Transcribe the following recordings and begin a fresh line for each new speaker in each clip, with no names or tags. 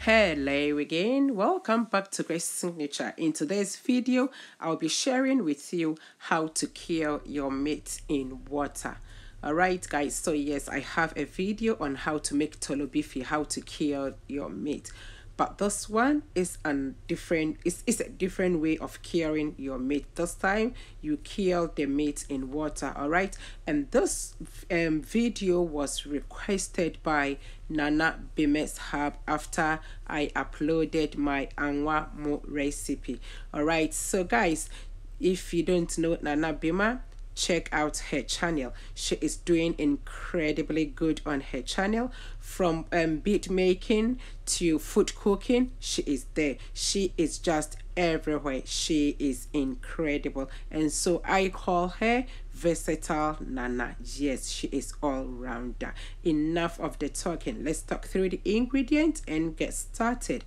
Hello again, welcome back to Grace Signature. In today's video, I'll be sharing with you how to cure your meat in water. Alright guys, so yes, I have a video on how to make tolo beefy, how to cure your meat. But this one is it's a different way of curing your meat. This time you cure the meat in water. All right, and this video was requested by Nana Bimes Hub after I uploaded my anwa mo recipe. All right, so guys, if you don't know Nana Bima, check out her channel. She is doing incredibly good on her channel. From beat making to food cooking, she is there. She is just everywhere. She is incredible, and so I call her versatile Nana. Yes, she is all rounder. Enough of the talking, let's talk through the ingredients and get started.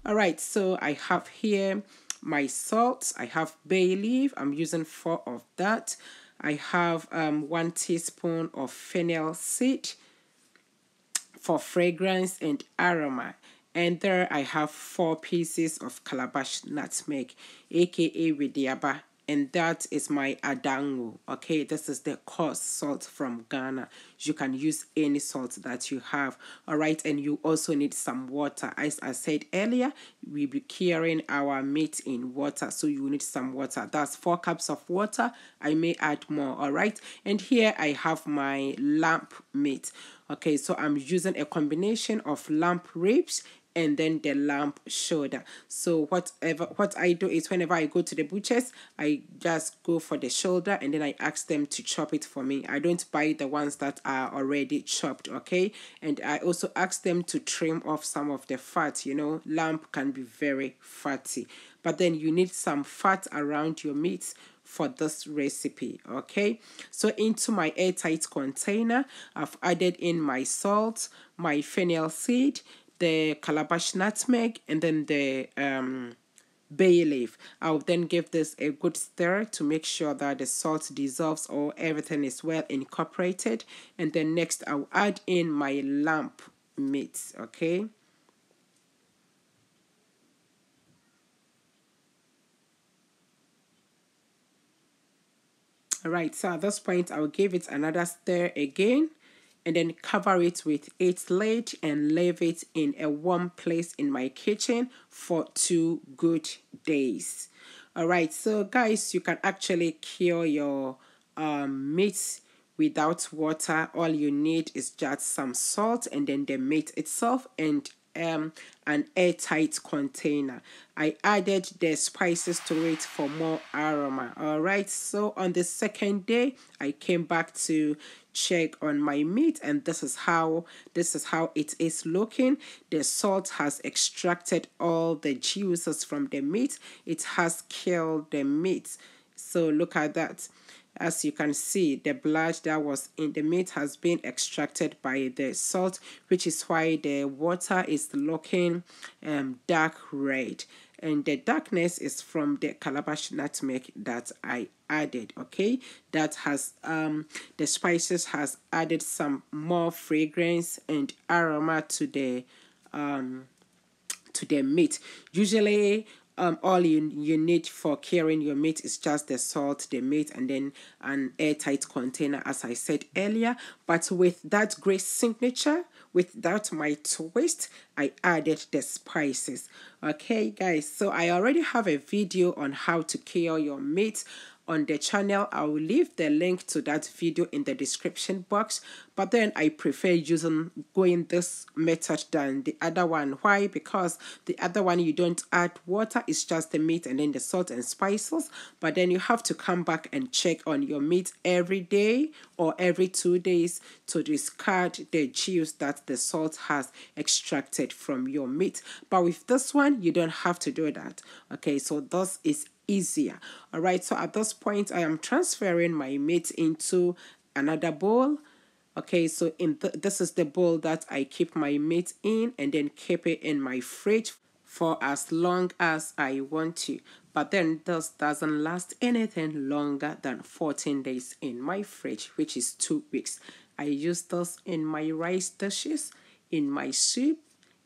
All right, so I have here my salt. I have bay leaf. I'm using 4 of that. I have 1 teaspoon of fennel seed for fragrance and aroma. And there I have 4 pieces of calabash nutmeg, aka Widiaba. And that is my adango. Okay, this is the coarse salt from Ghana. You can use any salt that you have. All right, and you also need some water. As I said earlier, we'll be curing our meat in water, so you need some water. That's 4 cups of water. I may add more. All right, and here I have my lamb meat. Okay, so I'm using a combination of lamb ribs and then the lamb shoulder. So what I do is, whenever I go to the butchers, I just go for the shoulder and then I ask them to chop it for me. I don't buy the ones that are already chopped, okay? And I also ask them to trim off some of the fat. You know, lamb can be very fatty, but then you need some fat around your meats for this recipe. Okay, so into my airtight container, I've added in my salt, my fennel seed, the calabash nutmeg, and then the bay leaf. I'll then give this a good stir to make sure that the salt dissolves or everything is well incorporated. And then next I'll add in my lamb meat. Okay, all right, so at this point I'll give it another stir again and then cover it with 8 lid and leave it in a warm place in my kitchen for 2 good days. All right, so guys, you can actually cure your meat without water. All you need is just some salt and then the meat itself and an airtight container. I added the spices to it for more aroma. All right, so on the second day I came back to check on my meat, and this is how it is looking. The salt has extracted all the juices from the meat. It has killed the meat. So look at that. As you can see, the blood that was in the meat has been extracted by the salt, which is why the water is looking dark red. And the darkness is from the calabash nutmeg that I added. Okay, that has the spices has added some more fragrance and aroma to the meat. Usually all you need for curing your meat is just the salt, the meat, and then an airtight container, as I said earlier. But with that great signature, without my twist, I added the spices. Okay guys, so I already have a video on how to cure your meat on the channel. I will leave the link to that video in the description box, but then I prefer going this method than the other one. Why? Because the other one you don't add water, it's just the meat and then the salt and spices, but then you have to come back and check on your meat every day or every 2 days to discard the juice that the salt has extracted from your meat. But with this one you don't have to do that. Okay, so this is easier. All right, so at this point I am transferring my meat into another bowl. Okay, so this is the bowl that I keep my meat in and then keep it in my fridge for as long as I want to. But then this doesn't last anything longer than 14 days in my fridge, which is 2 weeks. I use this in my rice dishes, in my soup,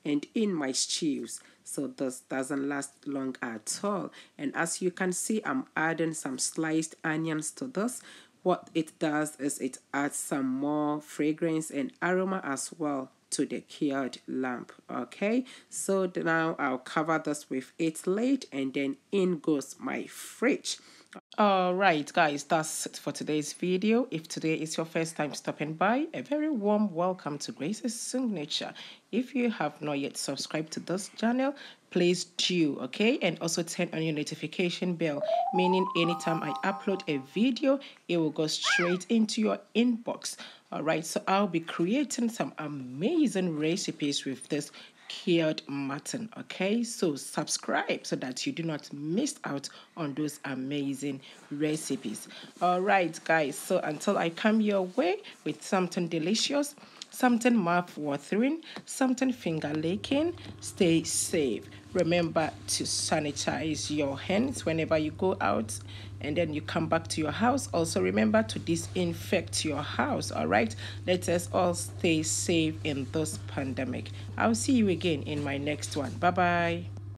and in my stews. So this doesn't last long at all. And as you can see, I'm adding some sliced onions to this. What it does is it adds some more fragrance and aroma as well to the cured lamb. Okay, so now I'll cover this with its lid, and then in goes my fridge. Alright guys, that's it for today's video. If today is your first time stopping by, a very warm welcome to Grace's Signature. If you have not yet subscribed to this channel, please do, okay? And also turn on your notification bell, meaning anytime I upload a video, it will go straight into your inbox. Alright, so I'll be creating some amazing recipes with this cured mutton. Okay, so subscribe so that you do not miss out on those amazing recipes. All right guys, so until I come your way with something delicious, something mouth-watering, something finger-licking, stay safe. Remember to sanitize your hands whenever you go out and then you come back to your house. Also remember to disinfect your house. All right, let us all stay safe in this pandemic. I'll see you again in my next one. Bye bye.